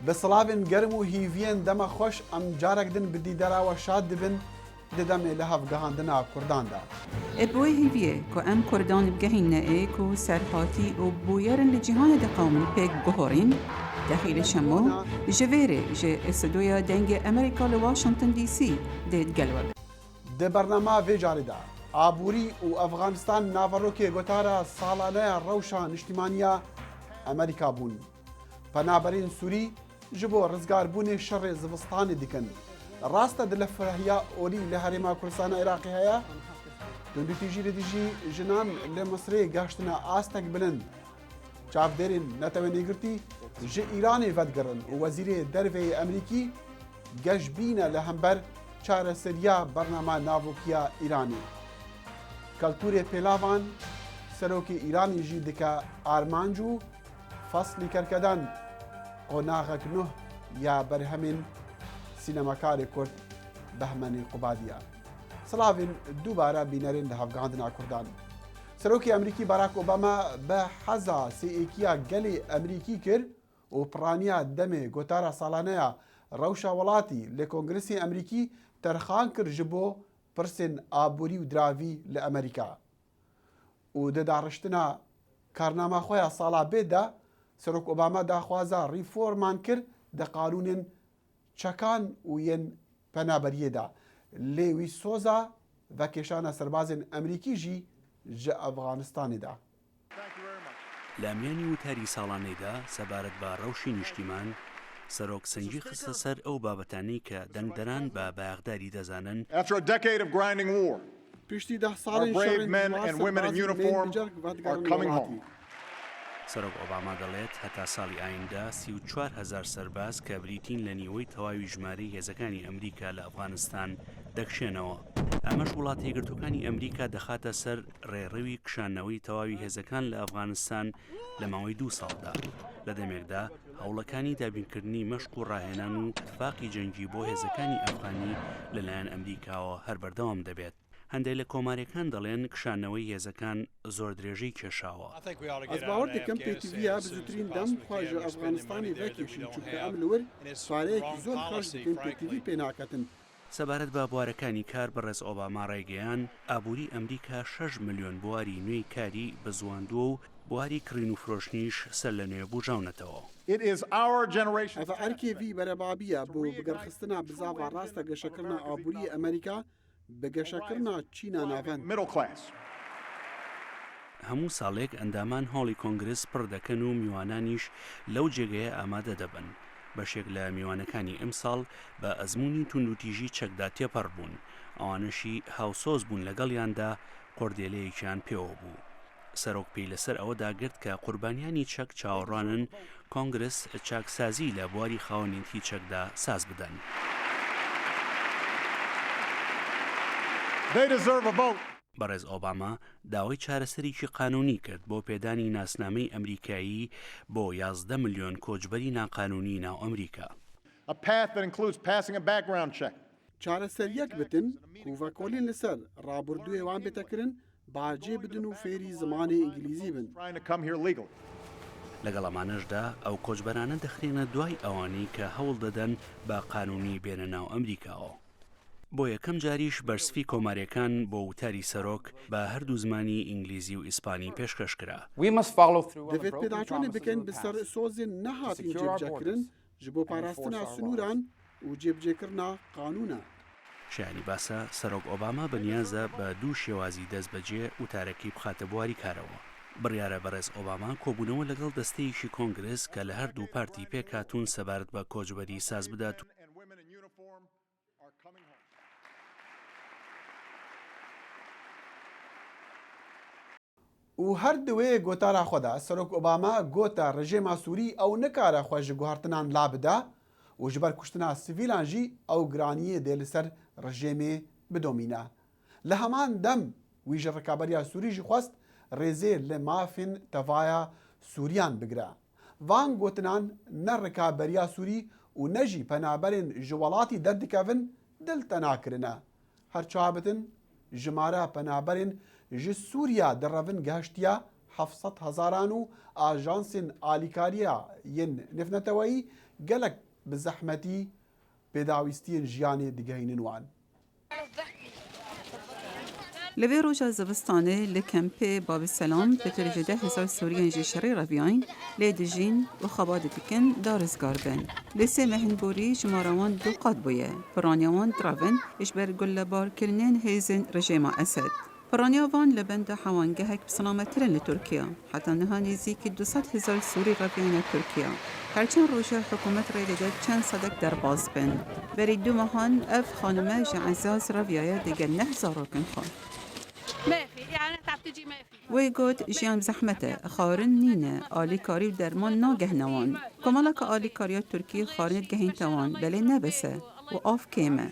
بسڵاوین گەرم و هیڤیان دەمە خۆش ئەم جارێکدن بدیدەراوە شاد دبن دەدەمێ لە هەفگەهاندنا کورداندا. بۆی هیڤیە کو ئەم کوردان بگەهینەئێ کو سەرهاتی و بویەرن لە جیهانە دەقاومن پێک بهۆڕین دەخیلە شەمۆ ژەڤێرێ ژێ ئێسەدۆیە دەنگە ئەمریکا لە واشنگتن دی سی دێت گەلوەک. دە بەرنەما vê caریدا ئابووری و ئەفغانستان ناڤەڕۆکێ گۆتارە ساڵانەیە ڕەوشە نیشتیمانیە ئەمریکا بوون. پەنابەرین سووری ji bo rizgarbûnê şerê zivistanê dikin. Rast e di firehya olî li Herêma Kurdistana Iraqê heye? Dundûtî jî li dijî jinan li Misrê geştina astek bilind. Çavdêrên netewênêgirtî ji Îranê vedgirin û Wezîrê Derveyê Emerîkî geşbîne li hember çareseriya bernama navokiya Îranê. Keltûrê pêlavan serokê Îranê jî dike armanc û feslî kerkedan قۆناغek nuh ya berhemên sînemakarê Kurd Behmenê Qubadiya. Silavên dubare bînerên li hevgihandina Kurdan. Serokê Emerîkî Barack Obama bi heza sêêkiya gelê Emerîkî kir û piraniya demê gotara salaneya rewşa welatî li Kongresê Emerîkî terxan kir ji bo pirsên aborî û diravî li Emerîka. û di dariştina karnama xwe ya sala bê de Serok Obama daxwaza rîforman kir di qanûnên çekan û yên penaberiyê de. Lê wî soza vekêşana serbazên Emerîkî jî ji Efganistanê de. لە ئەمیانی وتاری ساڵانەیدا سەبارەت بە ڕەوشی نیشتیمان سەرۆک سەنگی خستە سەر ئەو بابەتانەی کە دەنگدەران بە بایەخداری دەزانن پشتی ده ساڵین سەرۆک ئۆباما دەڵێت هەتا ساڵی ئایندا 34,000 سەرباز کە بریتین لە نیوەی تەواوی ژمارەی هێزەکانی ئەمریکا لە ئەفغانستان دەکشێنەوە. ئەمەش وڵات یەکگرتوەکانی ئەمریکا دەخاتە سەر ڕێڕەوی کشانەوەی تەواوی هێزەکان لە ئەفغانستان لە ماوەی 2 ساڵدا. لە دەمێکدا هەوڵەکانی دابینکردنی مەشق و ڕاهێنان و تفاقی جەنگی بۆ هێزەکانی ئەفغانی لەلایەن ئەمریکاوە هەر بەردەوام دەبێت. هەندێک لە کۆمارەکان دەڵێن کشانەوەی هێزەکان زۆر درێژەی کێشاوە. Ez bawer dikim pêtiviya bi zûtirîn dem xwe ji Efganistanê vekêşin çûkî em li wir pareyekî zor xerc dikin pêtivî pê naketin. سەبارەت بە بوارەکانی کار بەڕێز ئۆباما ڕێگەیان ئابووری ئەمریکا 6 ملیۆن بواری نوێی کاری بزواندووە و بواری کڕین و فرۆشتنیش سەر لە نوێ بوژاونەتەوە. Ev erkê vî berebabiye بۆ bigerxistina bizava rasta geşekirina aborî Emerîka bi geşekirina Çîna navend. هەموو ساڵێک ئەندامان هۆڵی کۆنگرس پڕ دەکەن و میوانانیش لەو جێگەیە ئامادە دەبن. بەشێک لە میوانەکانی ئەمساڵ بە ئەزمموی توندوتیژی چەکدا تێپەڕ بوون. ئەوانشی هاوسۆز بوون لەگەڵیاندا قۆردێلەیەکیان پێوە بوو. سەرۆک پێی لەسەر ئەوەدا گرت کە قوربانیانی چەک چاوەڕوانن کۆنگرس چاکسازی لە بواری خاوەنێتی چەکدا ساز بدەن. بەڕێز ئۆباما داوای چارەسەرێکی قانونی کرد بۆ پێدانی ناسنامەی ئەمریکایی بۆ 11 ملیۆن کۆچبەری ناقانونی ناو ئەمریکا. چارەسەریەک بتن کوڤەکۆلین لەسەر ڕابردووێ وان بێتەکردن باجێ بدن و فێری زمانی ئینگلیزی بن. لەگەڵ ئەمانەشدا ئەو کۆچبەرانە دەخرێنە دوای ئەوانەی کە هەوڵ دەدەن بە قانونی بێنە ناو ئەمریکاوە. بۆ یەکەم جاریش بەرزفی کۆمارەکان بۆ وتاری سەرۆک بە هەردوو زمانی ئینگلیزی و ئیسپانی پێشکەشکرا. دەبێت پێداچوونی بکەین بەسەر سۆزێن نەهاتین جێبجێکردن ji bo parastina sunûran û cêbicêkirina qanûna. شایانی باسە سەرۆک ئۆباما بەنیازە بە دوو شێوازی دەست بەجێ وتارەکەی بخاتە بواری کارەوە. بڕیارە بەڕێز ئۆباما کۆبوونەوە لەگەڵ دەستەیەکی کۆنگرس کە لە هەردوو پارتی پێکهاتوون سەبارەت بە کۆچبەری ساز بدات û her diwê gotara xwe de Serok Obama gota rejêma Sûrî ew nikare xwe ji guhartinan la bide û ji ber kuştina sivîlan jî ew giraniyê dê li ser rejêmê bidomîne. Li heman dem wî ji Rekaberiya Sûrî jî xwest rêzê li mafên tevaya Sûriyan bigire. Van gotinan ne Rekaberiya Sûrî û ne jî penaberên ji welatî derdikevin dil te nakirine. Her çabitin jimara penaberên ji Sûriya derrevin geştiya 700,000 û ajansên alîkariya yên nifnetewayî gelek bi zehmetî pêdawîstiyên jiyanê digihînin wan. لوی روژا زوستانه لکمپ باب السلام پتر جده 1000 سوریان جشری رویان لیدجین و خباد بکن دارزگار بن. لسه مهن بوری جماروان دو قاد بویه. پرانیوان دراون اشبر گل بار کلنین هیزن رژیم اسد. پرانیوان لبند حوانگه هک بسلامترن لترکیه. حتی نهانی زیکی 200,000 سوری رویان ترکیه. هرچند روژا حکومت ریده چند صدق در باز بن. بری دو ماهان اف خانمه جعزاز رویای دیگر 9,000 رکن خواه. ما في يعني تعب تجي ما في وی گوت جیان زحمته خارن نینه آلی کاری و درمان ناگه نوان کمالا که آلی کاری ترکی خارنت گهین توان بله نبسه و آف کیمه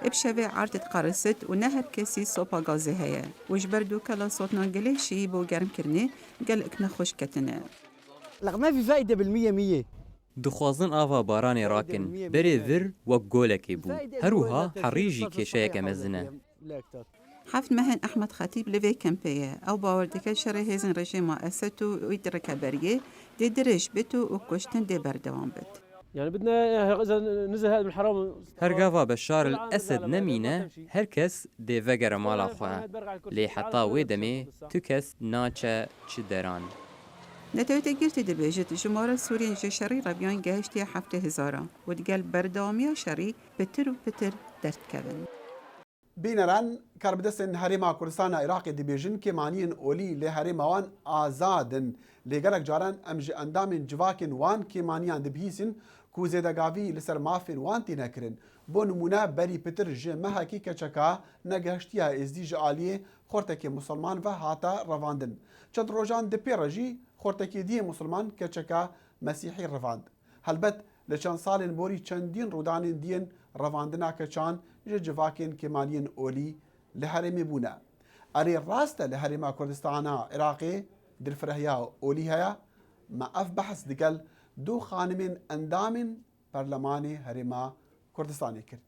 ابشوه عرضت قرست و نه هر کسی سوپا گازه هیه وش بردو کلا صوتنا گلیشی بو گرم کرنه گل اکنا خوش کتنه لغ ما في فائدة بالمية مية دخوازن آوا باران راكن بري ذر وقولك بو هروها حريجي كيشايك مزنه حفت مهن احمد خطیب لوی کمپیه او باوردکه شر هیزن رژیم اسد و ایدرکه بریه دی درش بتو و کشتن دی بردوان بد. يعني بدنا اذا نزل هذا بالحرام هرقافا بشار الأسد نمينه هركس دي فقر مالا خواه لي حتى ويدمي تكس ناچه چدران نتایت گرتی دی بیجت جماره سوریان جشری ربیان گهشتی 7,000 و دیگل بردامی شری پتر و پتر درد کبن. بینران کاربدستن هریما کوردستان عراق دبیجن که مانین اولی له هریماوان آزادن لگرک جاران امج اندامن جواکن وان که مانیان دبهیسن کو زیدگاوی لسر مافین وان تی نکرن بو نمونه بری پتر جه مهکی کچکا نگهشتیا ازدیج عالیه خورتکی مسلمان و هاتا رواندن چند روزان دپی رجی خورتکی دی مسلمان کچکا مسیحی رواند هلبت لچند سالن بوری چندین رودان دین رواندنا کچان جواکن کمالین اولی لحرمی بونا اری راست لحرما کردستانا عراقی در فرهیا اولی هیا ما اف بحث دقل دو خانمین اندامن برلمان هرما کردستانی کرد.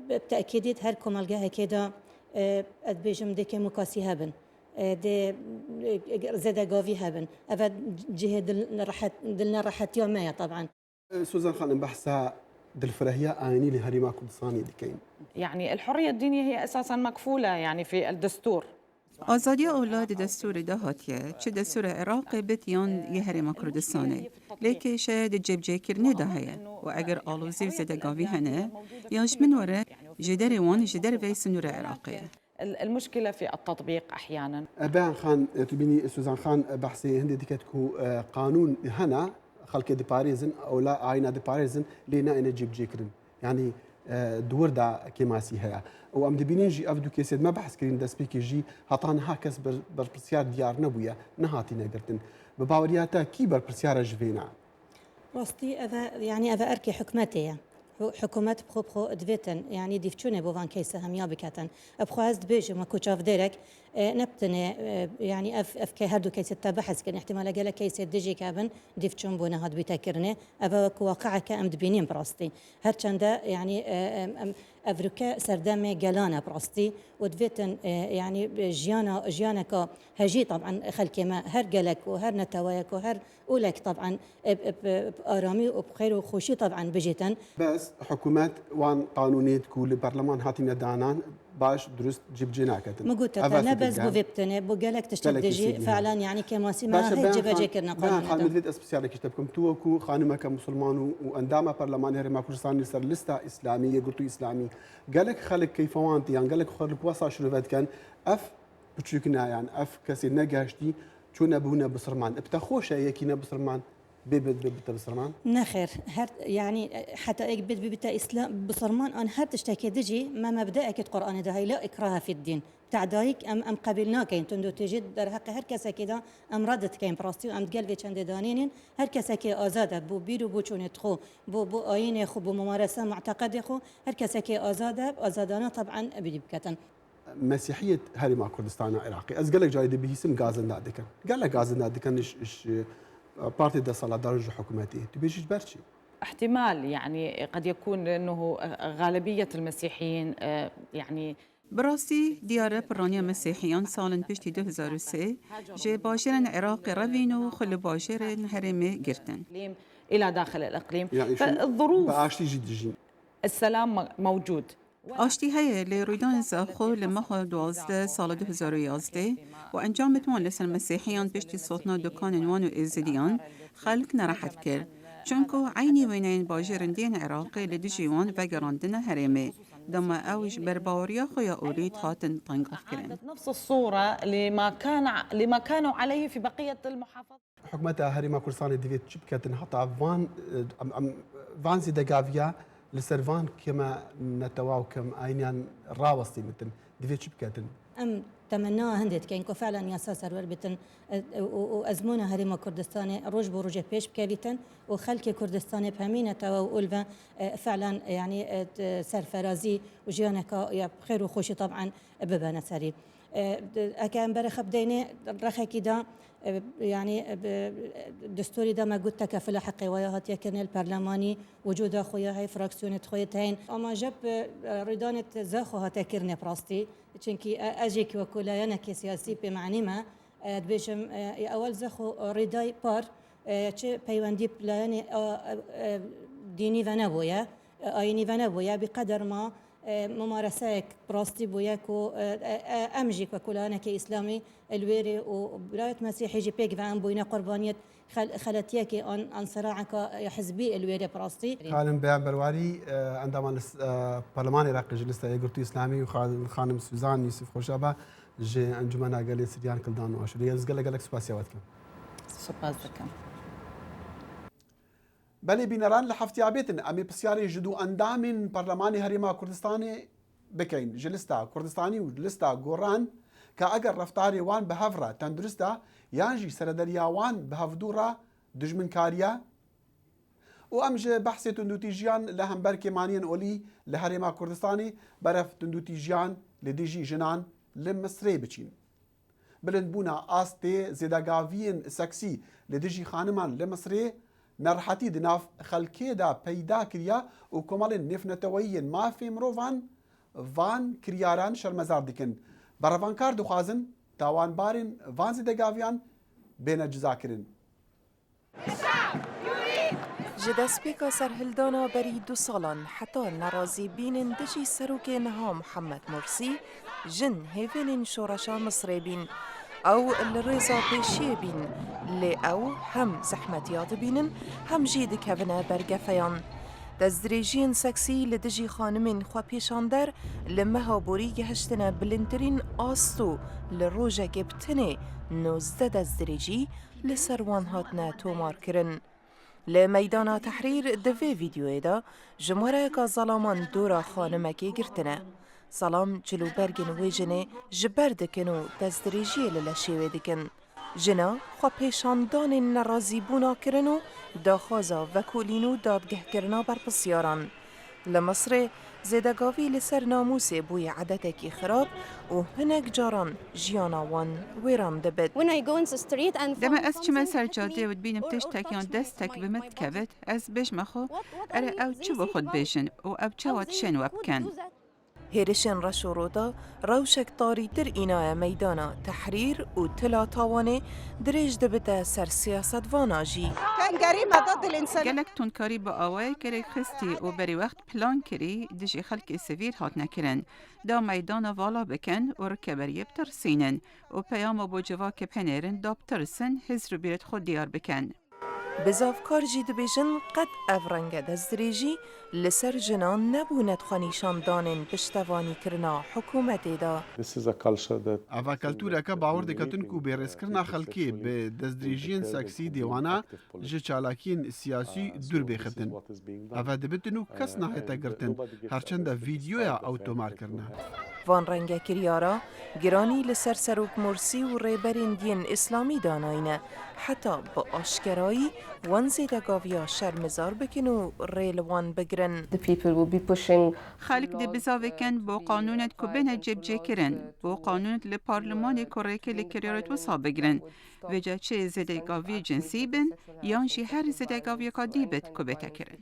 بتأكيد هر كمالجاه كده أتبجم ديك مكاسي هبن ده زاد قاوي هبن أفد جهة دلنا راحت يومية طبعا. سوزان خانم بحثها دلفرهية آيني لهرما كردستاني دكين. يعني الحرية الدينية هي أساساً مكفولة يعني في الدستور. آزادی اولاد دستور دهاتیه چه دستور عراق بتیان یه هرما کردستانه لیکن شاید جبجه کرنه دهیه و اگر آلوزی و زدگاوی هنه یاش من وره جدر وان جدر ویس نور عراقیه. المشكلة في التطبيق أحياناً. أبان خان تبيني سوزان خان بحثي هندي ديكتكو قانون هنا خلق دي باريزن أو لا عينا دي باريزن لينا إن جيب جيكرن يعني دور دا كماسي هيا و ام دبينين جي افدو كيسيد ما بحث كرين داس بيكي جي هطان هاكس بربرسيار ديار نبويا نهاتي نقرتن بباورياتا كي بربرسيار جفينا راستي أذا أركي حكمتي حكومت بخو ادفيتن يعني ديفتشوني بوفان كيسه هم يابكتن ابخواز بيجي ما كوتشاف ديرك نبتني يعني اف كي هردو كيس تبحث كان احتمال قال كيس ديجي كابن ديفتشون بونا هاد بيتكرني ابا واقعا كام دبينين براستي هرچندا يعني افريكا سردامي جلانا براستي ودفيتن يعني جيانا كا هجي طبعا خلكي ما هر جلك وهر نتوايك وهر اولك طبعا بارامي وبخير وخوشي طبعا بجيتن بس حكومات وان قانونيت كل برلمان هاتينا دانان باش درست جيب جناكتن ما قلت انا بس بوفيبتني بوجالك تشتدجي فعلا يعني كماسي ما هي جيب جيكرنا قانون خان مدريد اسبسيال كتبكم توكو خانمك مسلمان واندام برلمان هرما كردستان سر لسته اسلاميه قلتو اسلامي قالك خلق كيف وانت يعني قالك خلق واسع شرفت كان اف بتشكنا يعني اف كسي نجاشتي شو نبونا بصرمان بتخوش يكينا بصرمان بيبت بصرمان نخير هر يعني حتى ايك بيت اسلام بصرمان ان هر تشتكي دجي ما مبدأك القرآن ده لا اكراه في الدين تعدايك ام قبلناك تندو تجد در حق هر كسا كده ام ردت كاين براستي ام قلبي چند دانين هر كسا كي ازاده بو بيرو بو چون تخو بو اين خو بو ممارسه معتقد خو هر كسا كي ازاده ازادانه طبعا بدي بكتن مسيحيه هرما كردستان عراقي از قالك جاي دبي اسم غازن دادكن قال لك غازن دادكن ايش بارتي دا صلاة درجة حكوماتية تبيش برشي احتمال يعني قد يكون أنه غالبية المسيحيين يعني براستی دیاره پرانی مسیحیان سال پیش 2003 جه باشرن عراق روین و خل باشرن هرمه گرتن. إلى داخل الإقليم. يعني فالظروف باشتي جدجين السلام موجود. آشتی هەیە لێ ڕوویدانی زاخۆ لە مەخە 12 ساڵە 2011 و ئەنجامتوان لەسەر مەسیحیان پشتی سۆتنا دۆکانên wan û êzîdiyan xelk nerahet kir. Çonku aynî wêneyên bajêrên diyên Iraqê li dijî wan vegerandine herêmê. Dema ew ji berbaweriya xwe ya Olîd hatin tengavkirin. نفس الصورة لما كانوا عليه في بقية المحافظات. حکومەتە هەرێما کوردستانی دەوێت چ بکەن هەتا ڤانزی دەگاڤیا لەسەر ڤان کەمە نەتەوا و کەم ئاینیان ڕاوەستی بتن دەوێت چ بکەن ام تمناها هندت كاين كو فعلا ياسا سرور بتن وازمونا هريما كردستاني روج بروج بيش بكابيتن وخلك كردستاني بهمينه تو اولفا فعلا يعني سرفرازي وجيانك يا بخير وخوشي طبعا ببانا سري اكان برخ بديني رخ كده يعني دستوري دا ما قلت كفل حقي ويا هات يكن البرلماني وجود اخويا هاي فراكسيون خويتين اما جاب ريدانه زاخو هتكرني براستي چونكي اجيك وكلا انا كسياسي بمعني ما دبيشم اول زاخو ريداي بار چه پیوندی پلان دینی و نبویا آینی و نبویا بقدر ما ممارسه براستي بوياكو امجيك وكلانا كاسلامي الويري وبرايه مسيحي جي بيك فان بوينا قربانيه خلتياكي ان صراعك حزبي الويري براستي خانم بيان برواري عندما برلمان العراق جلسة يقرتو اسلامي وخانم سوزان يوسف خوشابه جي انجمنا قال سريان كلدان واشري قال سباسيواتكم سپاسدەکەم. بەێ بینەران لە هەفتیابێتن ئەمێ پرسیاری جدو ئەندامین پەرلەمانی هەرێما کوردستانی بکەین ji lista کوردستانی و lista گۆڕان کە ئەگەر ڕەفتاری وان بە هەڤڕە تەندروستە یان ژی سەرەدەریاوان بە هەڤدوڕە دژمنکاریە و ئەم ji بەحسێ توندوتیژیان لە هەمبەر کێمانیان ئۆلی لە هەرێما کوردستانی بەرەف توندوتیژیان لە دژی ژنان لە مسرێ بچین بلندبوونا ئاستێ زێدەگاڤیên سەکسی لە دژی خانمان لە مسرێ نەڕەحەتی دناف خەلکێدا پەیدا کریە و کۆمەڵێن نێفنەتەوەییên مافê mirovan van kiryarان şermezar dikin. Berevvankar dixwazin tawanbarên van zêdegaviyan bêne cizakirin. Ji destpêka serhildana berî 2 salan heta nerazî bînin dijî serokê niha Mihemed Mursî jin hêvênên şoreşa Misrê bîn. Ew li rêza pêşiyê bîn lê ew hem zehmetiya dibînin hem jî dikevine bergefeyan. Destdirêjiyên seksî li dijî xanimên xwepêşander li meha borî gihiştine bilindtirîn asto li rojekê bi tinê 19 destdirêjî li ser wan hatine tomarkirin. Li meydana Tehrîr di vê vîdyoyê de ji mareyeka zalaman dora xanimekê girtine. Salam cilûbergên wê jinê ji ber dikin û destdirêjiyê li leşê wê dikin. Jina xwepêşandanên nerazîbûna kirin û daxwaza vekolîn û dadgehkirina berpirsyaran. Li Misrê zêdegavî li ser namûsê bûye edetekî xirab û hinek caran jiyana wan wêran dibit. دەمە ئەس چمە سەر جادێ و بینم تشتێکیان دەستێک بمە کەوێت ئەس بێژمە خۆ ئەرە ئەو چ بۆ خۆت بێژن و ئەو چاوات شێن وە بکەن. هێرشên reş û roda rewşek tarîtir înaye meydana Tehrîr û tila tawanê dirêj dibite ser siyasetvana jî. gelek tundkarî bi awayê kerê xistî û berî wext plan kirî dijî xelkê sivîl hatine kirin. Da meydana vala bikin û rikeberiyê bitirsînin û peyama bo civakê penêrin da bitirsin hêz rûbîret xwe diyar bikin. Bizavkar jî dibêjin qet ev renge destdirêjî li ser jinan nebû netxwenîşandanên piştevanîkirina hikûmetê da. Eva kultûreke bawer diketin ku bêrêzkirina xelkê bi destdirêjiyên seksî dêwana ji çalakiyên siyasî dûr bêxetin. Ev dibitin û kes nahête girtin herçenda vîdyoya ew tomarkirine. Van renge kiryara giranî li ser Serok Mursî û rêberên diyên İslamî danayîne. Heta bi aşkerayî wan zêdegaviya şermezar bikin û rê li wan bigirin. Xelk dê bizavêkin bo qanûnet ku bêne cebcêkirin, bo qanûnet li parlemanê ku rêkê li kiryaret wisa bigirin. Vêce çê zêdegaviyê cinsî bin yan jî her zêdegaviyeka dî bit ku bête kirin.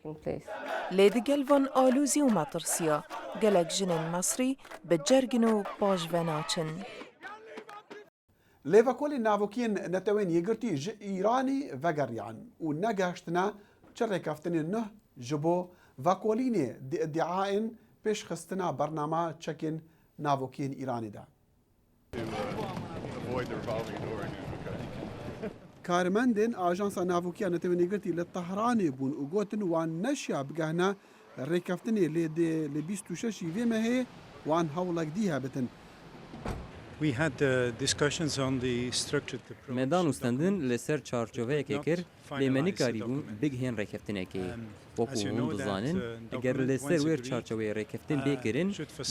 Lê digel van alûzî û metirsiya gelek jinên Misrî bi cergin û baş venaçin. Lêvekolên navokiyên netewên yêgirtî ji Îranê vegeriyan û negeştine ڕێکەفتنê neh ji bo vakolînê di iddiaên pêşxistina bernama çekên navokiyên Îranê de. Karmendên Ajansa Navokiya Netewînêgirtî li Tehranê bûn û gotin wan neşiya bigehne rêkeftinê li 26 vê mehê wan hewlek dî hebitin. Me danûstandin li ser çarçoveyekê kir lê me nikarîbûn bigihên rêkeftinekê. Wekû hûn dizanin eger li ser wê çarçoveyê rêkeftin bêkirin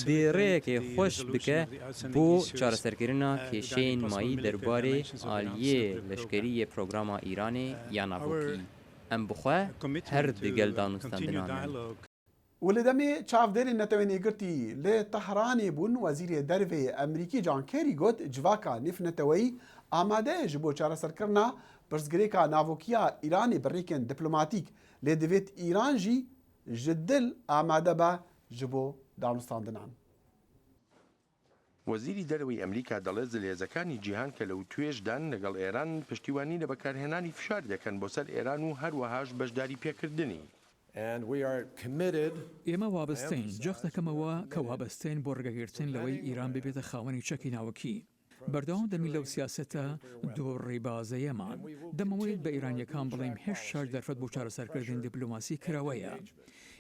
dê rêyekê xweş bike bo çareserkirina kêşeyên mayî derbarê aliyê leşkeriyê programa Îranê ya navokî. Em bixwe her digel danûstandinan min. û li demê çavderên netewênêgirtî lê Tehranê bûn Wezîrê Dervê Emerîkî John Kerry got civaka nîfneteweyî amade ye ji bo çareserkirina pirsgirêka navokiya Îranê bi rêkên diplomatîk lê divêt Îran jî ji dil amade be ji bo danûstandinan. وەزیری دەرەوەی ئەمریکا دەڵێت زلێزەکانی جیهان کە لەو توێژدان لەگەڵ ئێران پشتیوانی لە بەکارهێنانی فشار دەکەن بۆ سەر ئێران و هەروەهاش بەشداری پێکردنی. ئێمە وابستین جەخ دەکەمەوە کە وابستین بۆ ڕێگەگرتن لەوەی ئیران ببێتە خاوەنی چەکی ناوەکی. بەردەوام دەمی لەو سیاسەتە دوو ڕێبازەیەمان دەمەوێت بە ئیرانیەکان بڵێم 84% بۆ چارەسەرکردن دیپلۆماسی کراوەیە.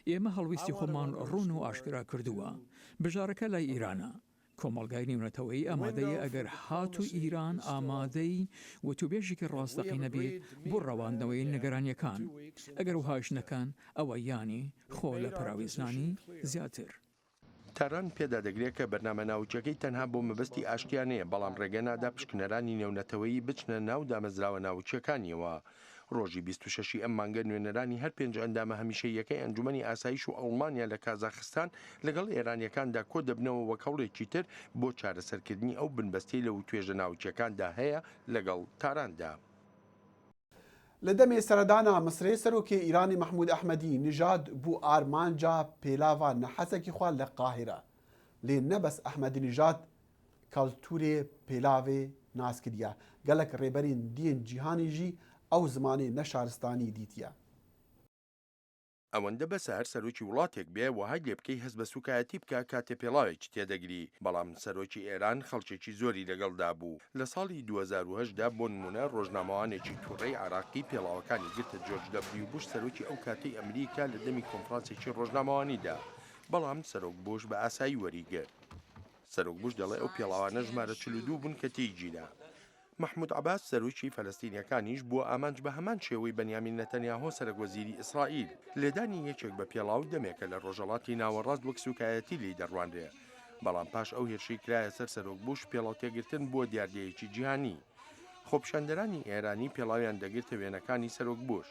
ئێمە هەڵویستی خۆمان ڕوون و ئاشکرا کردووە. بژارەکە لای ئیرانە. کۆمەڵگای نێونەتەوەی ئامادەیە ئەگەر هات و ئیران ئامادەی وتوبێژێکی ڕاستەقینە بێت بۆ ڕەواندنەوەی نیگەرانیەکان. ئەگەر وهاش نەکەن ئەوە یانی خۆ لە پراویزنانی زیاتر. تاران پێدا دەگرێت کە بەرنامە ناوچەکەی تەنها بۆ مەبەستی ئاشتیانەیە بەڵام ڕێگەنادا پشکنەرانی نێونەتەوەی بچنە ناو دامەزراوە ناوچەکانیەوە. ڕۆژی 26 ئەم مانگە نوێنەرانی هەر 5 ئەندامە هەمیشەیەکەی ئەنجومەنی ئاسایش و ئەڵمانیا لە کازاخستان لەگەڵ ئێرانیەکاندا کۆ دەبنەوە وە کەوڵێکی تر بۆ چارەسەرکردنی ئەو بنبەستەی لەو توێژە ناوچەکاندا هەیە لەگەڵ تاراندا. لە دەمێ سەردانا مسرێ سەرۆکێ ئیرانی محمود ئەحمەدی نژاد بوو ئارمانجا پێلاوە نەحەسێکی خوا لە قاهرە لێ نەبەس ئەحمەدی نژاد کەلتورێ پێلاوێ ناسکردیە گەلک ڕێبەرین دیên جیهانی ژی ئەو زمانێ نەشارستانی دیتیە. ئەوەندە بەسە هەر سەرۆکی وڵاتێک بێ وهای لێ بکەی هەست بە سوکایەتی بکە کاتێ پێڵاوێکی تێدەگری بەڵام سەرۆکی ئێران خەڵکێکی زۆری لەگەڵدا بوو. لە ساڵی 2010دا بۆ نمونە ڕۆژنامەوانێکی تووڕەی عراقی پێڵاوەکانی گرتە جۆرج دەبلیو بوش سەرۆکی ئەو کاتەی ئەمریکا لە دەمی کۆنفرانسێکی ڕۆژنامەوانیدا بەڵام سەرۆک بوش بە ئاسایی وەریگرت. سەرۆک بوش دەڵێ ئەو پێڵاوانە ژمارە 42 بوون کە تێیگیرا. محمود عباس سەرۆکی فەلەستینیەکانیش بووە ئامانج بە هەمان شێوەی بەنیامین نەتەنیاهۆ سەرۆکوەزیری ئیسرائیل لێدانی یەکێک بە پێڵاو دەمێکە لە ڕۆژەڵاتی ناوەڕاست وەک سوکایەتی لی دەڕواندرێ بەڵام پاش ئەو هێرشەی کرایە سەر سەرۆک بوش پێڵاو تێگرتن بۆ دیاردەیەکی جیهانی. خۆپیشاندەرانی ئێرانی پێڵاویان دەگرتە وێنەکانی سەرۆک بوش.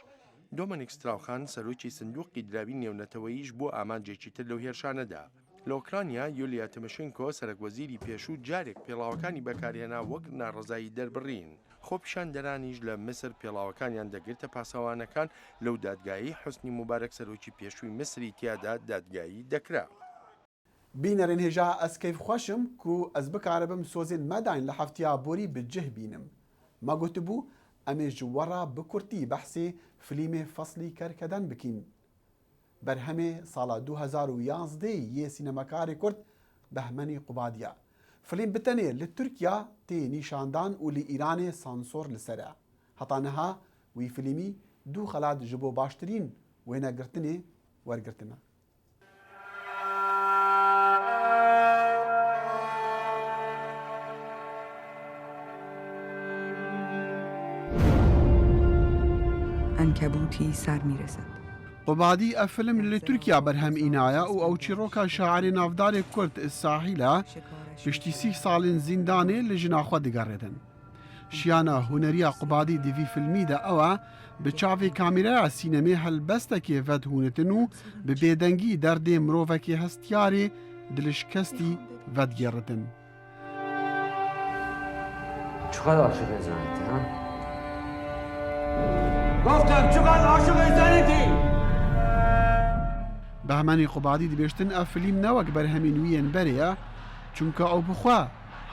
دۆمەنیک ستراوخان سەرۆکی سندوقی دراوی نێونەتەوەییش بۆ ئامانجێکی تر لەو هێرشانەدا. لە ئۆکرانیا یولیا تیمۆشێنکۆ سەرۆکوەزیری پێشوو جارێک پێڵاوەکانی بەکارهێنا وەک ناڕەزایی دەربڕین. خۆپیشاندەرانیش لە مسر پێڵاوەکانیان دەگرتە پاسەوانەکان لەو دادگایی حوسنی موبارەک سەرۆکی پێشووی مسری تیادا دادگایی دەکرا. بینەرێن هێژا ئەس کەیف خۆشم کو ئەس بکارەبم سۆزێن مەداین لە هەفتیا بۆری بجه بینم. مەگوت بوو ئەمێ ji وەڕا بکورتی بەحسێ فلیمێ فەسلی کەرکەدەن بکەین. بەرهەمێ ساڵا 2011 یê سینەمەکارێ کورد بەهمەنی قوبادیە. فلیم بتەنێ لە تورکیا تێ نیشاندان و لە ئیرانێ سانسۆر لەسەرە. هەتا نەها وی فلیمی دوو خەلات ji بۆ باشترین وێنەگرتنێ وەرگرتنە. عنکبوتی سر میرسد. قوبادی ئە فلم لە تورکیا بەرهەم ئینایە و ئەو چیرۆکە شاعری ناودارێک کورد ساحیلە پشتی 30 ساڵین زیندانێ لە ژناخوا دەگەڕێتن. شیانە هونەریە قوبادی دیڤی فیلمیدا ئەوە بە چاوی کامیرەیە سینەمێ هەلبەستەکێ ڤەد هونتن و بە بێدەنگی دەردێ مرۆڤەکی هەستیارێ دلشکەستی ڤەدگێڕتن. چقدر عاشق زنیتی ها؟ گفتم چقدر عاشق زنیتی؟ بەهمانی قوبادی دەبێشتن ئە فلیم نەوەک بەرهەمی نوێن بەرەیە چونکە ئەو بخوا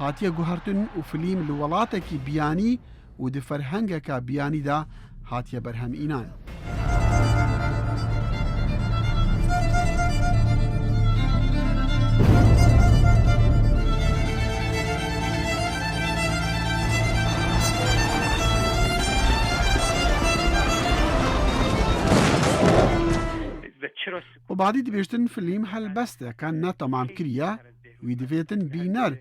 هاتیە گوهرتن و فلیم لە وڵاتێکی بیانی و دە فەرهەنگێکە بیانیدا هاتیە بەرهەم ئینان. قوبادی دبیشتن فیلم هەلبەستە کە نەتەمام کریە وی دەوێتن بینەر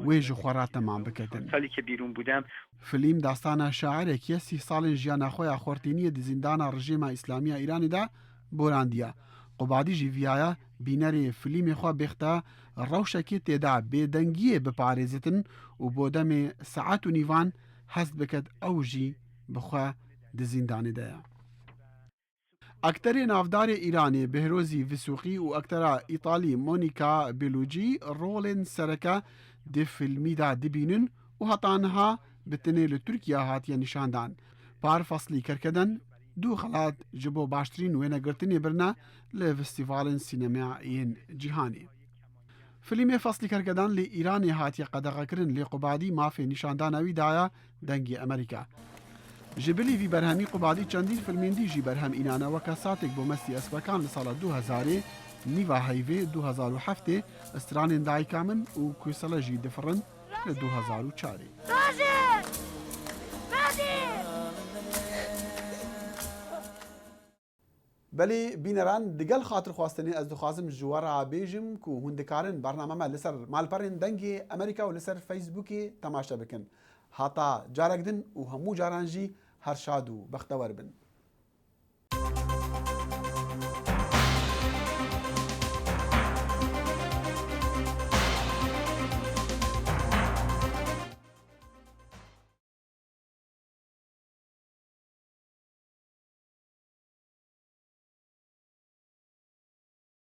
وێژ خۆرا تەمام بکەتن. ساڵی کە بیرون بودم فیلم داستانە شاعرێکیە 30 ساڵین ژیانە خۆیان خۆرتینیە دزیندانە ڕژێمە ئیسلامیە ئیرانیدا بۆراندیە. قوبادیژی ڤایە بینەرێ فیلمی خوا بێختە ڕەوشەکی تێدا بێدەنگیە بپارێزتن و بۆ دەمێ سەعات و نیوان هەست بکەت ئەوژی بخوا دزیندانیدایە. ئەکتەرێ ناودارێ ئیرانێ بهرۆزی ڤسوقی و ئەکتەرە ئیتالی مۆنیکا بلوجی ڕۆڵێن سەرەکە دێ فیلمیدا دبینن و هەتانها بتنێ لە تورکیا هاتیە نیشاندان. پار فەسلی کەرکەدەن دوو خەڵات ji بۆ باشترین وێنەگرتنی برنە لە فستیڤالên سینەمایên cîhanê. Filmê feslî kerkedan lê Îranê hatiye qedexekirin lê Qubadî mafê nîşandana wî daya dengê Amerîka. Ji bilî vî berhemî Qubadî çendîn filmên dî jî berhem înane weke Satêk bû mestî espekan li sala 2000ê, Nîva heyvê 2007ê, Stranên dayîka min û Kuysele jî difirin li 2004ê. بەلی بینەران دگەل خاطر خواستنی ئەس دخوازم ژوەرا بێژم و هون دکارن بەرنامەمە لەسەر مالپەڕێن دەنگی ئەمریکا و لەسەر فەیسبووکی تەماشە بکەن. هاتا جارێک دن و هەموو جارانژی هەر شاد و بەختەوەر بن.